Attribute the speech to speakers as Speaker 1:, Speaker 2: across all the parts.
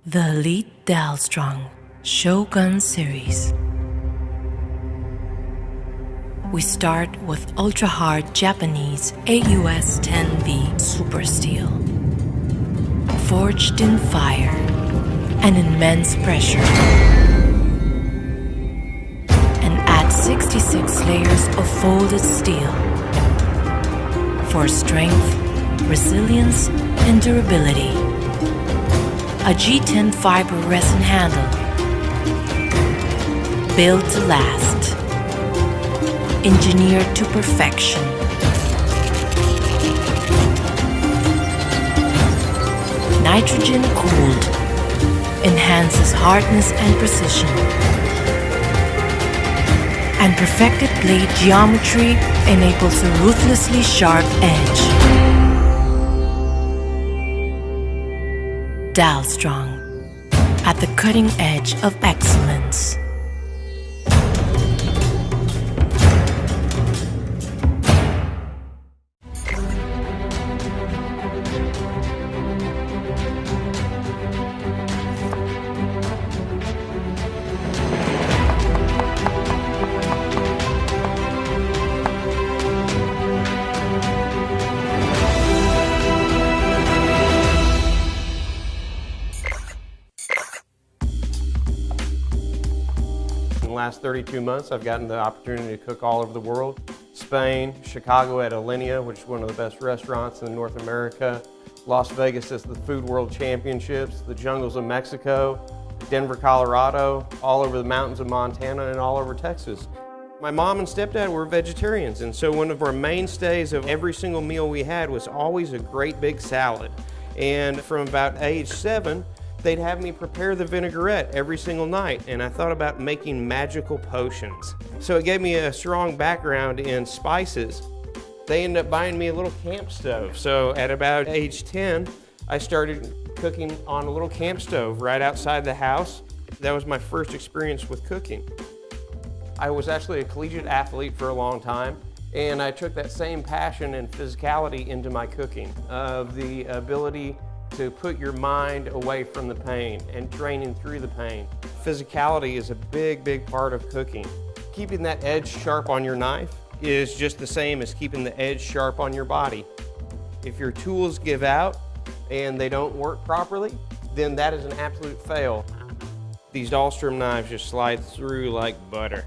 Speaker 1: The Elite Dalstrong Shogun Series. We start with ultra-hard Japanese AUS 10V super steel, forged in fire and immense pressure, and add 66 layers of folded steel for strength, resilience, and durability. A G10 fiber resin handle, built to last, engineered to perfection. Nitrogen cooled, enhances hardness and precision. And perfected blade geometry enables a ruthlessly sharp edge. Dalstrong, at the cutting edge of excellence.
Speaker 2: In the last 32 months, I've gotten the opportunity to cook all over the world. Spain, Chicago at Alinea, which is one of the best restaurants in North America. Las Vegas is the Food World Championships, the jungles of Mexico, Denver, Colorado, all over the mountains of Montana, and all over Texas. My mom and stepdad were vegetarians, and so one of our mainstays of every single meal we had was always a great big salad. And from about age 7, they'd have me prepare the vinaigrette every single night, and I thought about making magical potions. So it gave me a strong background in spices. They ended up buying me a little camp stove. So at about age 10, I started cooking on a little camp stove right outside the house. That was my first experience with cooking. I was actually a collegiate athlete for a long time, and I took that same passion and physicality into my cooking, of the ability to put your mind away from the pain and training through the pain. Physicality is a big, big part of cooking. Keeping that edge sharp on your knife is just the same as keeping the edge sharp on your body. If your tools give out and they don't work properly, then that is an absolute fail. These Dalstrong knives just slide through like butter.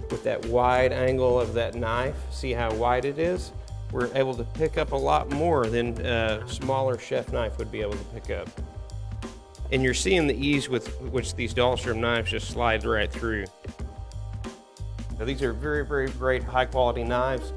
Speaker 2: With that wide angle of that knife, see how wide it is? We're able to pick up a lot more than a smaller chef knife would be able to pick up. And you're seeing the ease with which these Dalstrong knives just slide right through. Now, these are very, very great high quality knives.